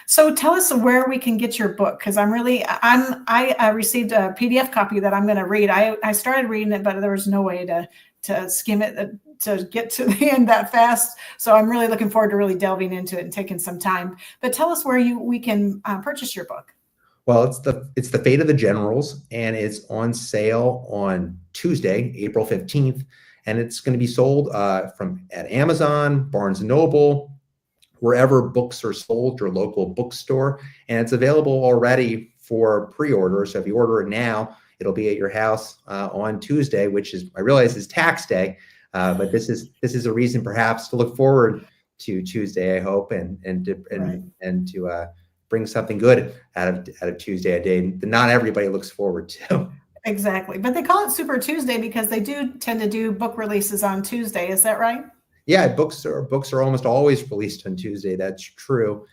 [SPEAKER 5] So tell us where we can get your book, because I received a PDF copy that I'm going to read. I started reading it, but there was no way to skim it to get to the end that fast. So I'm really looking forward to really delving into it and taking some time. But tell us where we can purchase your book.
[SPEAKER 6] Well, it's the Fate of the Generals, and it's on sale on Tuesday, April 15th, and it's going to be sold at Amazon, Barnes & Noble, wherever books are sold, your local bookstore, and it's available already for pre-order. So if you order it now, it'll be at your house on Tuesday, which I realize is tax day, but this is a reason perhaps to look forward to Tuesday, I hope, and to bring something good out of Tuesday, a day that not everybody looks forward to.
[SPEAKER 5] Exactly. But they call it Super Tuesday because they do tend to do book releases on Tuesday. Is that right?
[SPEAKER 6] Yeah, books are almost always released on Tuesday. That's true.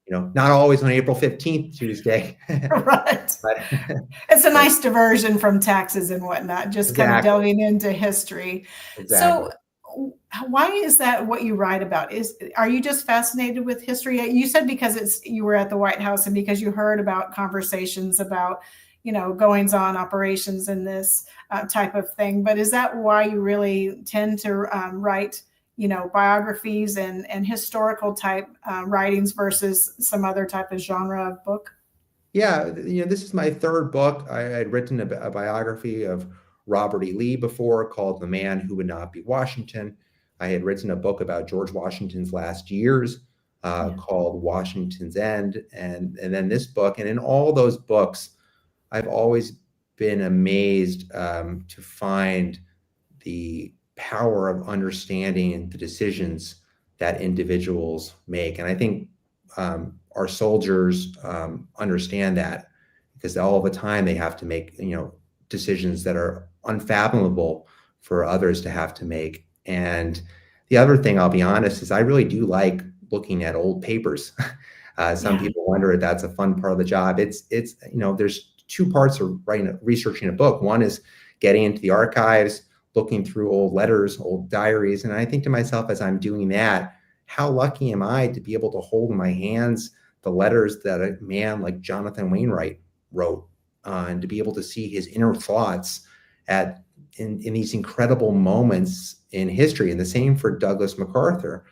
[SPEAKER 6] not always on April 15th, Tuesday.
[SPEAKER 5] Right.
[SPEAKER 6] But
[SPEAKER 5] It's a nice diversion from taxes and whatnot, just kind of
[SPEAKER 6] exactly,
[SPEAKER 5] delving into history.
[SPEAKER 6] exactly.
[SPEAKER 5] So why is that what you write about? Are you just fascinated with history? You said because you were at the White House and because you heard about conversations about, goings on operations and this type of thing. But is that why you really tend to write, biographies and historical type writings versus some other type of genre of book?
[SPEAKER 6] Yeah, this is my third book. I had written a biography of Robert E. Lee before called The Man Who Would Not Be Washington. I had written a book about George Washington's last years
[SPEAKER 5] Yeah.
[SPEAKER 6] called Washington's End. And then this book. And in all those books, I've always been amazed to find the power of understanding the decisions that individuals make. And I think our soldiers understand that because all the time they have to make decisions that are unfathomable for others to have to make. And the other thing, I'll be honest, is I really do like looking at old papers. Some
[SPEAKER 5] Yeah.
[SPEAKER 6] people wonder if that's a fun part of the job. It's there's two parts of researching a book. One is getting into the archives, looking through old letters, old diaries. And I think to myself, as I'm doing that, how lucky am I to be able to hold in my hands the letters that a man like Jonathan Wainwright wrote, and to be able to see his inner thoughts in these incredible moments in history. And the same for Douglas MacArthur.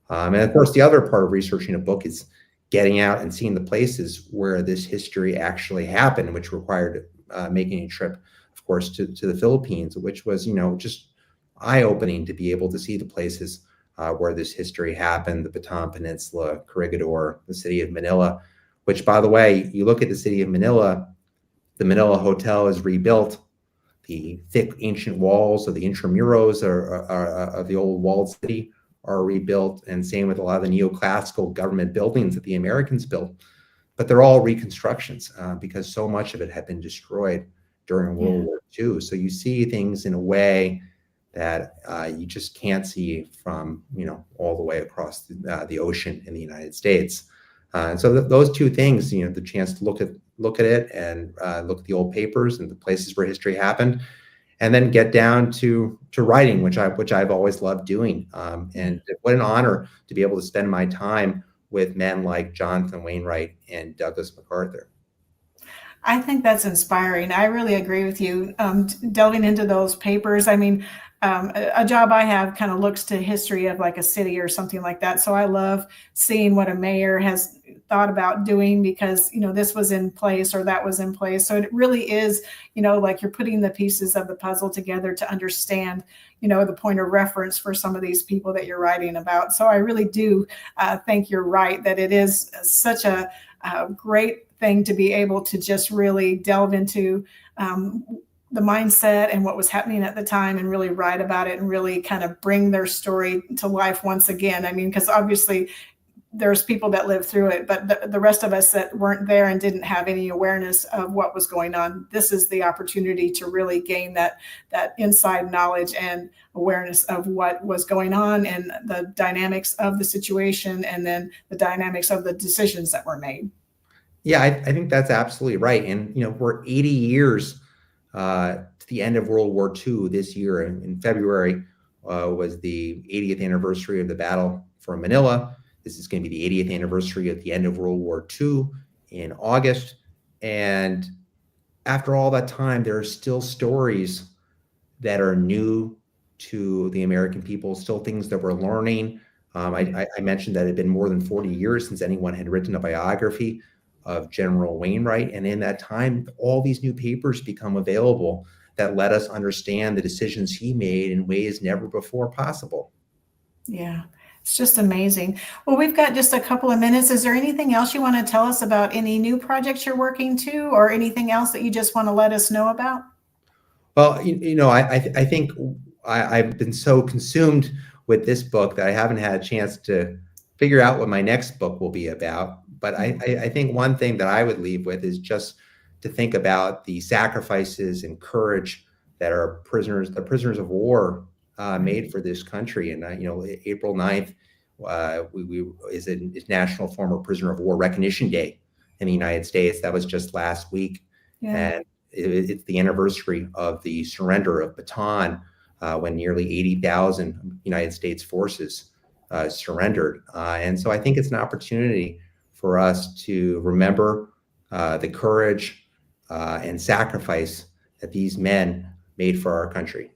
[SPEAKER 6] And of course, the other part of researching a book is getting out and seeing the places where this history actually happened, which required making a trip, of course, to the Philippines, which was, just eye-opening to be able to see the places where this history happened, the Bataan Peninsula, Corregidor, the city of Manila, which, by the way, you look at the city of Manila, the Manila Hotel is rebuilt. The thick ancient walls of the intramuros of the old walled city are rebuilt, and same with a lot of the neoclassical government buildings that the Americans built. But they're all reconstructions because so much of it had been destroyed during World War II. So you see things in a way that you just can't see from all the way across the ocean in the United States. And so those two things, the chance to look at it and look at the old papers and the places where history happened, and then get down to writing, which I've always loved doing. And what an honor to be able to spend my time with men like Jonathan Wainwright and Douglas MacArthur.
[SPEAKER 5] I think that's inspiring. I really agree with you. Delving into those papers, I mean, a job I have kind of looks to history of like a city or something like that. So I love seeing what a mayor has thought about doing because, this was in place or that was in place. So it really is, like you're putting the pieces of the puzzle together to understand, the point of reference for some of these people that you're writing about. So I really do think you're right that it is such a great thing to be able to just really delve into the mindset and what was happening at the time and really write about it and really kind of bring their story to life once again. I mean, because obviously there's people that lived through it, but the rest of us that weren't there and didn't have any awareness of what was going on, this is the opportunity to really gain that inside knowledge and awareness of what was going on and the dynamics of the situation and then the dynamics of the decisions that were made.
[SPEAKER 6] Yeah, I think that's absolutely right. And, we're 80 years to the end of World War II this year. In February was the 80th anniversary of the Battle for Manila. This is going to be the 80th anniversary at the end of World War II in August. And after all that time, there are still stories that are new to the American people, still things that we're learning. I mentioned that it had been more than 40 years since anyone had written a biography of General Wainwright. And in that time, all these new papers become available that let us understand the decisions he made in ways never before possible.
[SPEAKER 5] Yeah, it's just amazing. Well, we've got just a couple of minutes. Is there anything else you want to tell us about any new projects you're working to or anything else that you just want to let us know about?
[SPEAKER 6] Well, I think I've been so consumed with this book that I haven't had a chance to figure out what my next book will be about. But I think one thing that I would leave with is just to think about the sacrifices and courage that the prisoners of war made for this country. And April 9th is National Former Prisoner of War Recognition Day in the United States. That was just last week.
[SPEAKER 5] Yeah.
[SPEAKER 6] And it's the anniversary of the surrender of Bataan, when nearly 80,000 United States forces surrendered. And so I think it's an opportunity for us to remember the courage and sacrifice that these men made for our country.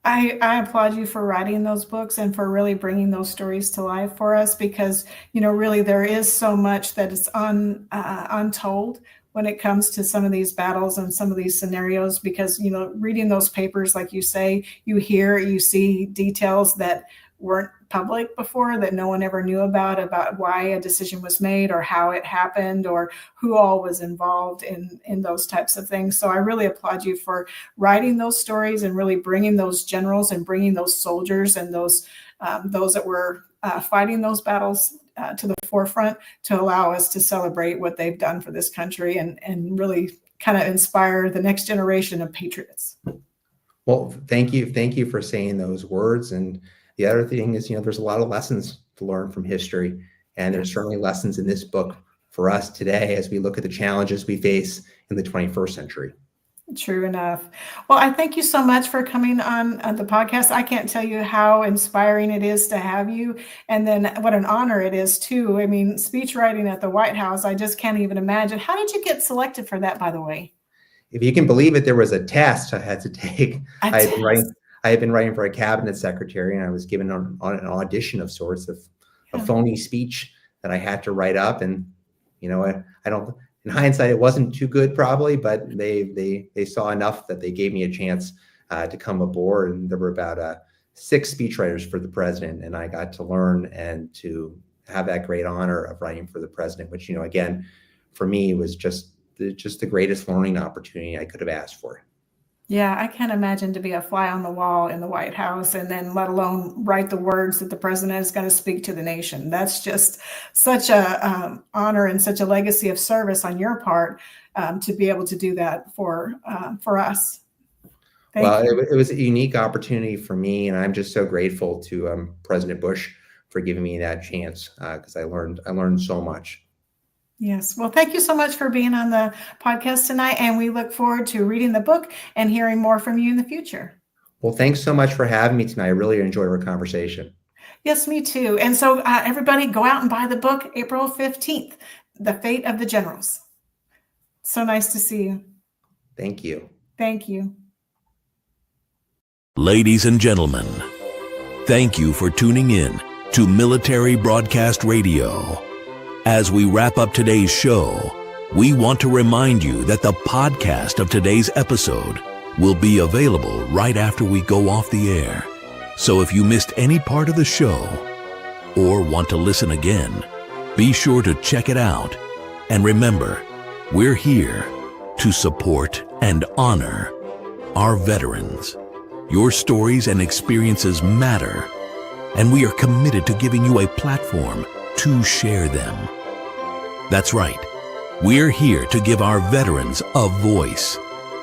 [SPEAKER 5] I applaud you for writing those books and for really bringing those stories to life for us, because, really there is so much that is untold when it comes to some of these battles and some of these scenarios, because, reading those papers, like you say, you see details that weren't public before, that no one ever knew about why a decision was made or how it happened or who all was involved in those types of things. So I really applaud you for writing those stories and really bringing those generals and bringing those soldiers and those that were fighting those battles to the forefront, to allow us to celebrate what they've done for this country and really kind of inspire the next generation of patriots.
[SPEAKER 6] Well, thank you. Thank you for saying those words. And the other thing is, there's a lot of lessons to learn from history. And there's certainly lessons in this book for us today as we look at the challenges we face in the 21st century.
[SPEAKER 5] True enough. Well, I thank you so much for coming on the podcast. I can't tell you how inspiring it is to have you. And then what an honor it is, too. I mean, speechwriting at the White House, I just can't even imagine. How did you get selected for that, by the way?
[SPEAKER 6] If you can believe it, there was a test I had to take. I had been writing for a cabinet secretary, and I was given an audition of sorts, of a phony speech that I had to write up. And, I don't, in hindsight, it wasn't too good probably, but they saw enough that they gave me a chance to come aboard. And there were about 6 speechwriters for the president, and I got to learn and to have that great honor of writing for the president, which, again, for me was just the greatest learning opportunity I could have asked for.
[SPEAKER 5] Yeah, I can't imagine to be a fly on the wall in the White House and then let alone write the words that the president is going to speak to the nation. That's just such a honor and such a legacy of service on your part to be able to do that for us. Thank you.
[SPEAKER 6] It was a unique opportunity for me, and I'm just so grateful to President Bush for giving me that chance, because I learned so much.
[SPEAKER 5] Yes. Well, thank you so much for being on the podcast tonight. And we look forward to reading the book and hearing more from you in the future.
[SPEAKER 6] Well, thanks so much for having me tonight. I really enjoyed our conversation.
[SPEAKER 5] Yes, me too. And so everybody go out and buy the book April 15th, The Fate of the Generals. So nice to see you.
[SPEAKER 6] Thank you.
[SPEAKER 5] Thank you.
[SPEAKER 1] Ladies and gentlemen, thank you for tuning in to Military Broadcast Radio. As we wrap up today's show, we want to remind you that the podcast of today's episode will be available right after we go off the air. So if you missed any part of the show or want to listen again, be sure to check it out. And remember, we're here to support and honor our veterans. Your stories and experiences matter, and we are committed to giving you a platform to share them. That's right. We're here to give our veterans a voice.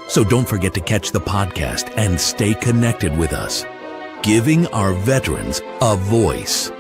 [SPEAKER 1] So don't forget to catch the podcast and stay connected with us. Giving our veterans a voice.